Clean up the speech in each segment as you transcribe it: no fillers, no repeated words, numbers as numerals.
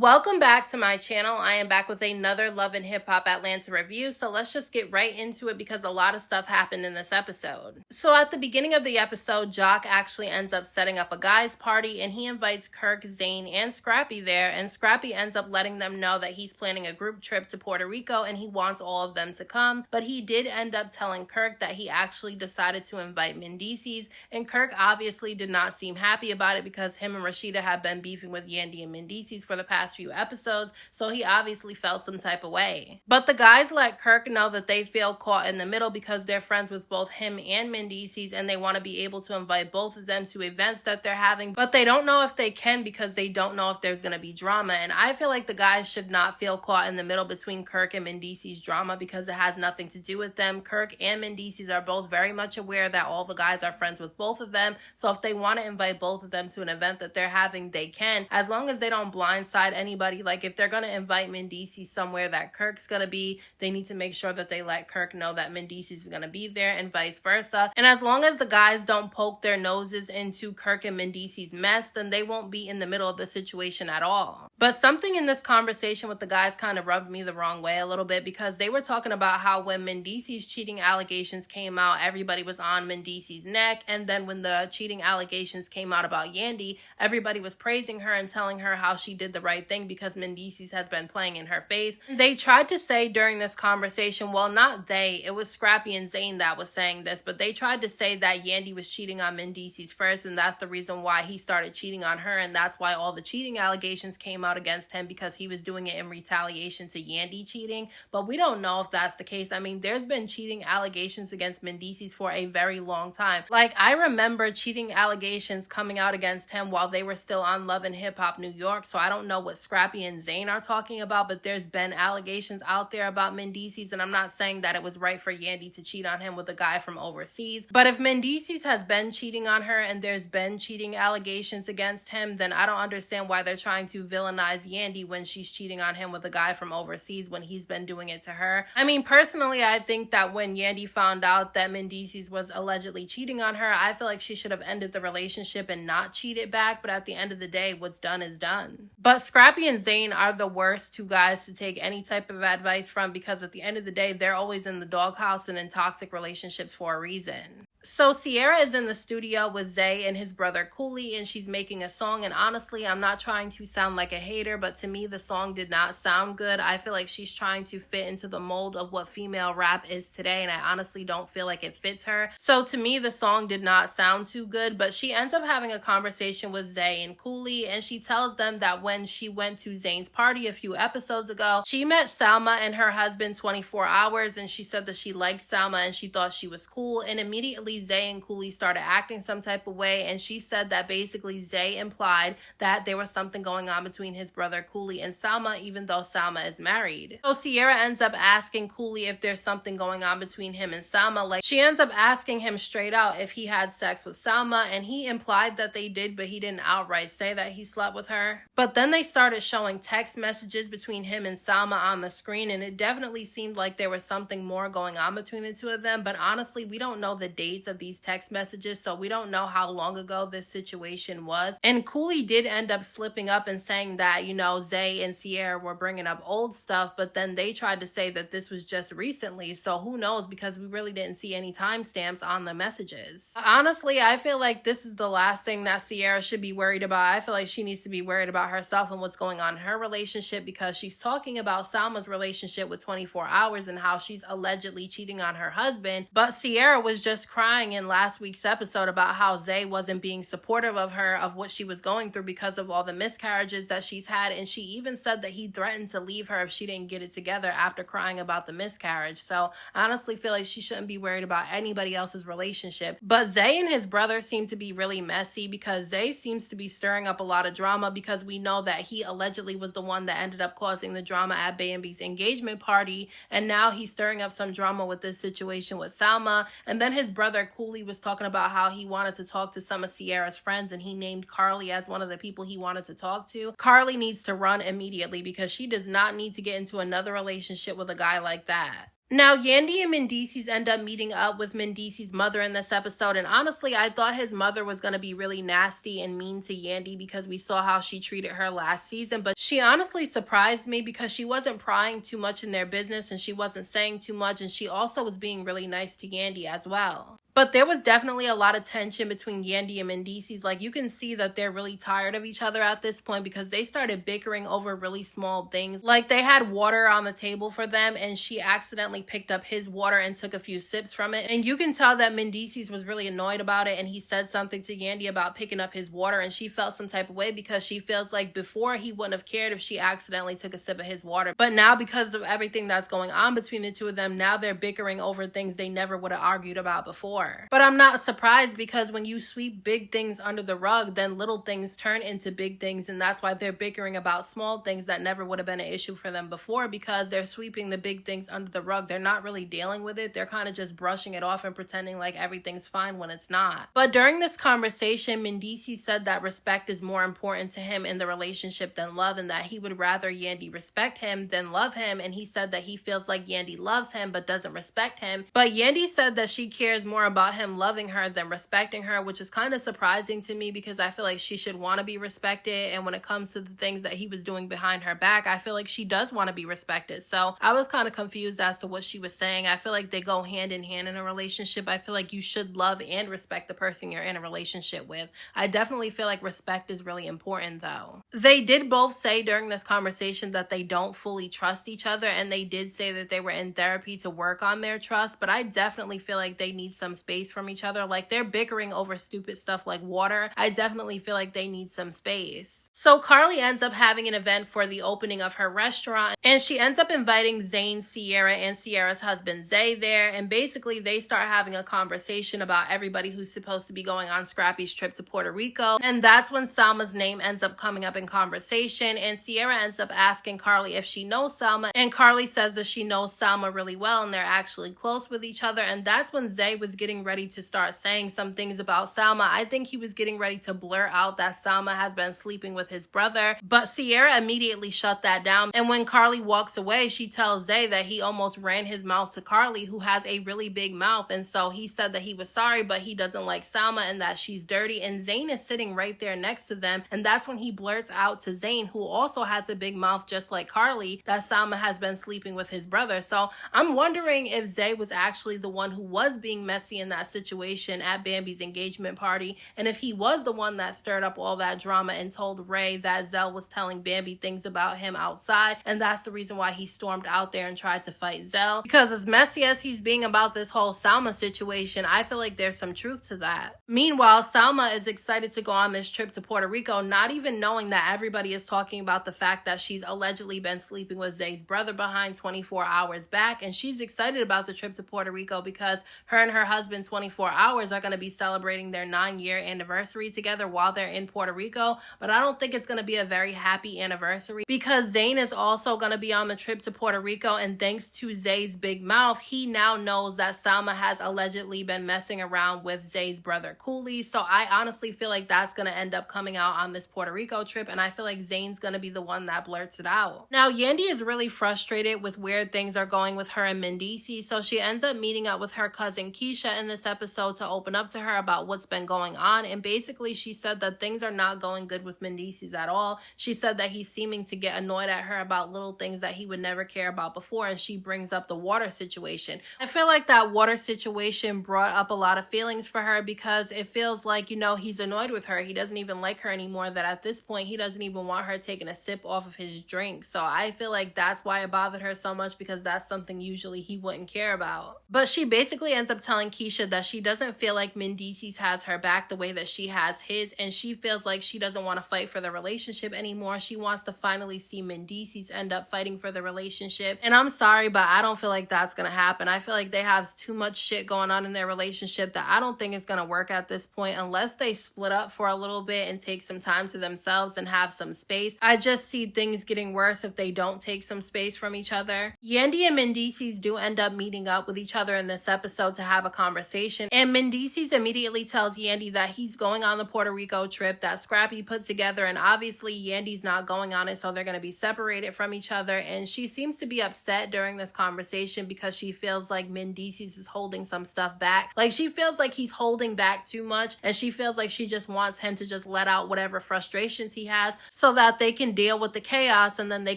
Welcome back to my channel. I am back with another Love and Hip Hop Atlanta review. So let's just get right into it because a lot of stuff happened in this episode. So at the beginning of the episode, Jock actually ends up setting up a guys party and he invites Kirk, Zane, and Scrappy there. And Scrappy ends up letting them know that he's planning a group trip to Puerto Rico and he wants all of them to come. But he did end up telling Kirk that he actually decided to invite Mendeecees. And Kirk obviously did not seem happy about it because him and Rashida have been beefing with Yandy and Mendeecees for the past few episodes, so he obviously felt some type of way. But the guys let Kirk know that they feel caught in the middle because they're friends with both him and Mendeecees and they want to be able to invite both of them to events that they're having, but they don't know if they can because they don't know if there's going to be drama. And I feel like the guys should not feel caught in the middle between Kirk and Mendeecees drama because it has nothing to do with them. Kirk and Mendeecees are both very much aware that all the guys are friends with both of them, so if they want to invite both of them to an event that they're having, they can, as long as they don't blindside anybody. Like if they're going to invite Mendeecees somewhere that Kirk's going to be, they need to make sure that they let Kirk know that Mendeecees is going to be there and vice versa. And as long as the guys don't poke their noses into Kirk and Mendeecees' mess, then they won't be in the middle of the situation at all. But something in this conversation with the guys kind of rubbed me the wrong way a little bit because they were talking about how when Mendeecees' cheating allegations came out, everybody was on Mendeecees' neck, and then when the cheating allegations came out about Yandy, everybody was praising her and telling her how she did the right thing because Mendeecees has been playing in her face. They tried to say during this conversation, well, not they, it was Scrappy and Zane that was saying this, but they tried to say that Yandy was cheating on Mendeecees first, and that's the reason why he started cheating on her, and that's why all the cheating allegations came out against him, because he was doing it in retaliation to Yandy cheating. But we don't know if that's the case. I mean, there's been cheating allegations against Mendeecees for a very long time. Like, I remember cheating allegations coming out against him while they were still on Love and Hip Hop New York, so I don't know what Scrappy and Zane are talking about, but there's been allegations out there about Mendeecees, and I'm not saying that it was right for Yandy to cheat on him with a guy from overseas. But if Mendeecees has been cheating on her and there's been cheating allegations against him, then I don't understand why they're trying to villainize Yandy when she's cheating on him with a guy from overseas when he's been doing it to her. I mean, personally, I think that when Yandy found out that Mendeecees was allegedly cheating on her, I feel like she should have ended the relationship and not cheated back, but at the end of the day, what's done is done. But Scrappy and Zane are the worst two guys to take any type of advice from because at the end of the day, they're always in the doghouse and in toxic relationships for a reason. So Sierra is in the studio with Zay and his brother Cooley, and she's making a song, and honestly, I'm not trying to sound like a hater, but to me, the song did not sound good. I feel like she's trying to fit into the mold of what female rap is today, and I honestly don't feel like it fits her. So to me, the song did not sound too good, but she ends up having a conversation with Zay and Cooley, and she tells them that when she went to Zane's party a few episodes ago, she met Salma and her husband 24 hours, and she said that she liked Salma and she thought she was cool, and immediately Zay and Cooley started acting some type of way, and she said that basically Zay implied that there was something going on between his brother Cooley and Salma, even though Salma is married. So Sierra ends up asking Cooley if there's something going on between him and Salma. Like, she ends up asking him straight out if he had sex with Salma, and he implied that they did, but he didn't outright say that he slept with her. But then they started showing text messages between him and Salma on the screen, and it definitely seemed like there was something more going on between the two of them, but honestly, we don't know the dates of these text messages, so we don't know how long ago this situation was. And Cooley did end up slipping up and saying that, you know, Zay and Sierra were bringing up old stuff, but then they tried to say that this was just recently, so who knows, because we really didn't see any timestamps on the messages. Honestly, I feel like this is the last thing that Sierra should be worried about. I feel like she needs to be worried about herself and what's going on in her relationship, because she's talking about Salma's relationship with 24 hours and how she's allegedly cheating on her husband, but Sierra was just crying in last week's episode about how Zay wasn't being supportive of her, of what she was going through because of all the miscarriages that she's had, and she even said that he threatened to leave her if she didn't get it together after crying about the miscarriage. So I honestly feel like she shouldn't be worried about anybody else's relationship. But Zay and his brother seem to be really messy because Zay seems to be stirring up a lot of drama, because we know that he allegedly was the one that ended up causing the drama at Bambi's engagement party, and now he's stirring up some drama with this situation with Salma. And then his brother Cooley was talking about how he wanted to talk to some of Sierra's friends, and he named Carly as one of the people he wanted to talk to. Carly needs to run immediately because she does not need to get into another relationship with a guy like that. Now, Yandy and Mendeecees end up meeting up with Mendeecees' mother in this episode, and honestly, I thought his mother was going to be really nasty and mean to Yandy because we saw how she treated her last season, but she honestly surprised me because she wasn't prying too much in their business and she wasn't saying too much, and she also was being really nice to Yandy as well. But there was definitely a lot of tension between Yandy and Mendeecees. Like, you can see that they're really tired of each other at this point because they started bickering over really small things. Like, they had water on the table for them and she accidentally picked up his water and took a few sips from it. And you can tell that Mendeecees was really annoyed about it, and he said something to Yandy about picking up his water, and she felt some type of way because she feels like before he wouldn't have cared if she accidentally took a sip of his water. But now, because of everything that's going on between the two of them, now they're bickering over things they never would have argued about before. But I'm not surprised because when you sweep big things under the rug, then little things turn into big things, and that's why they're bickering about small things that never would have been an issue for them before, because they're sweeping the big things under the rug. They're not really dealing with it. They're kind of just brushing it off and pretending like everything's fine when it's not. But during this conversation, Mendeecees said that respect is more important to him in the relationship than love, and that he would rather Yandy respect him than love him, and he said that he feels like Yandy loves him but doesn't respect him. But Yandy said that she cares more about him loving her than respecting her, which is kind of surprising to me because I feel like she should want to be respected, and when it comes to the things that he was doing behind her back, I feel like she does want to be respected. So I was kind of confused as to what she was saying. I feel like they go hand in hand in a relationship. I feel like you should love and respect the person you're in a relationship with. I definitely feel like respect is really important though. They did both say during this conversation that they don't fully trust each other, and they did say that they were in therapy to work on their trust, but I definitely feel like they need some space from each other. Like, they're bickering over stupid stuff like water. I definitely feel like they need some space. So Carly ends up having an event for the opening of her restaurant, and she ends up inviting Zane, Sierra, and Sierra's husband Zay there, and basically they start having a conversation about everybody who's supposed to be going on Scrappy's trip to Puerto Rico, and that's when Salma's name ends up coming up in conversation, and Sierra ends up asking Carly if she knows Salma, and Carly says that she knows Salma really well and they're actually close with each other, and that's when Zay was getting ready to start saying some things about Salma. I think he was getting ready to blur out that Salma has been sleeping with his brother, but Sierra immediately shut that down, and when Carly walks away, she tells Zay that he almost ran his mouth to Carly, who has a really big mouth, and so he said that he was sorry, but he doesn't like Salma and that she's dirty, and Zane is sitting right there next to them, and that's when he blurts out to Zane, who also has a big mouth just like Carly, that Salma has been sleeping with his brother. So I'm wondering if Zay was actually the one who was being messy in that situation at Bambi's engagement party, and if he was the one that stirred up all that drama and told Ray that Zell was telling Bambi things about him outside, and that's the reason why he stormed out there and tried to fight Zell. Because as messy as he's being about this whole Salma situation, I feel like there's some truth to that. Meanwhile, Salma is excited to go on this trip to Puerto Rico, not even knowing that everybody is talking about the fact that she's allegedly been sleeping with Zay's brother behind 24 hours back, and she's excited about the trip to Puerto Rico because her and her husband 24 Hours are going to be celebrating their 9-year anniversary together while they're in Puerto Rico, but I don't think it's going to be a very happy anniversary because Zane is also going to be on the trip to Puerto Rico, and thanks to Zay's big mouth, he now knows that Salma has allegedly been messing around with Zay's brother Cooley. So I honestly feel like that's going to end up coming out on this Puerto Rico trip, and I feel like Zane's going to be the one that blurts it out. Now, Yandy is really frustrated with where things are going with her and Mendeecees, so she ends up meeting up with her cousin Keisha in this episode to open up to her about what's been going on, and basically she said that things are not going good with Mendeecees at all. She said that he's seeming to get annoyed at her about little things that he would never care about before, and she brings up the water situation. I feel like that water situation brought up a lot of feelings for her because it feels like, you know, he's annoyed with her. He doesn't even like her anymore, that at this point he doesn't even want her taking a sip off of his drink. So I feel like that's why it bothered her so much, because that's something usually he wouldn't care about. But she basically ends up telling Keisha that she doesn't feel like Mendeecees has her back the way that she has his, and she feels like she doesn't want to fight for the relationship anymore. She wants to finally see Mendeecees end up fighting for the relationship, and I'm sorry, but I don't feel like that's gonna happen. I feel like they have too much shit going on in their relationship that I don't think it's gonna work at this point unless they split up for a little bit and take some time to themselves and have some space. I just see things getting worse if they don't take some space from each other. Yandy and Mendeecees do end up meeting up with each other in this episode to have a conversation conversation, and Mendeecees immediately tells Yandy that he's going on the Puerto Rico trip that Scrappy put together, and obviously Yandy's not going on it, so they're going to be separated from each other. And she seems to be upset during this conversation because she feels like Mendeecees is holding some stuff back. Like, she feels like he's holding back too much, and she feels like she just wants him to just let out whatever frustrations he has so that they can deal with the chaos and then they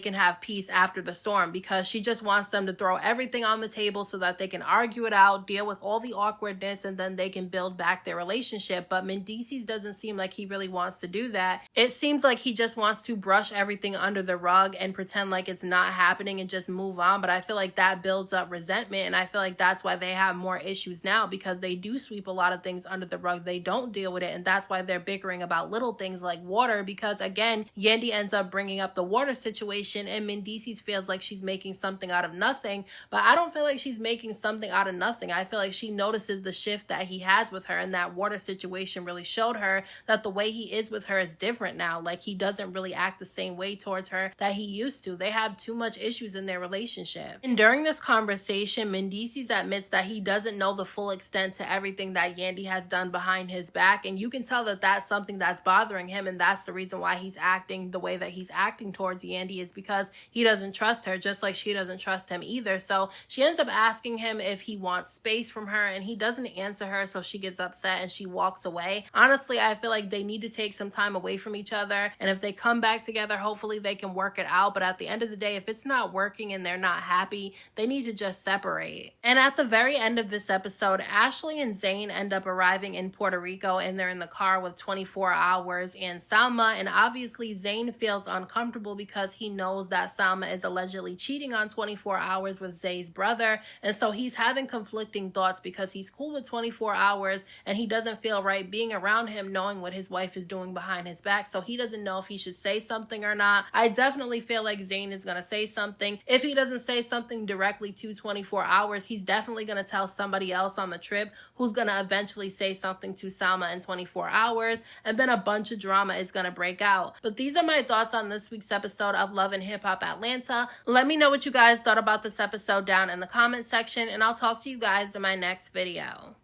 can have peace after the storm, because she just wants them to throw everything on the table so that they can argue it out, deal with all the awkwardness, and then they can build back their relationship. But Mendeecees doesn't seem like he really wants to do that. It seems like he just wants to brush everything under the rug and pretend like it's not happening and just move on. But I feel like that builds up resentment, and I feel like that's why they have more issues now, because they do sweep a lot of things under the rug. They don't deal with it, and that's why they're bickering about little things like water, because again, Yandy ends up bringing up the water situation, and Mendeecees feels like she's making something out of nothing. But I don't feel like she's making something out of nothing. I feel like she notices the shift that he has with her, and that water situation really showed her that the way he is with her is different now. Like, he doesn't really act the same way towards her that he used to. They have too much issues in their relationship. And during this conversation, Mendeecees admits that he doesn't know the full extent to everything that Yandy has done behind his back, and you can tell that that's something that's bothering him, and that's the reason why he's acting the way that he's acting towards Yandy, is because he doesn't trust her, just like she doesn't trust him either. So she ends up asking him if he wants space from her, and he doesn't answer her, so she gets upset and she walks away. Honestly, I feel like they need to take some time away from each other, and if they come back together, hopefully they can work it out. But at the end of the day, if it's not working and they're not happy, they need to just separate. And at the very end of this episode, Ashley and Zane end up arriving in Puerto Rico, and they're in the car with 24 Hours and Salma, and obviously Zane feels uncomfortable because he knows that Salma is allegedly cheating on 24 Hours with Zay's brother, and so he's having conflicting thoughts because he's cool with 24 Hours and he doesn't feel right being around him knowing what his wife is doing behind his back, so he doesn't know if he should say something or not. I definitely feel like Zane is going to say something. If he doesn't say something directly to 24 Hours, he's definitely going to tell somebody else on the trip, who's going to eventually say something to Salma in 24 Hours, and then a bunch of drama is going to break out. But these are my thoughts on this week's episode of Love and Hip Hop Atlanta. Let me know what you guys thought about this episode down in the comment section, and I'll talk to you guys in my next video.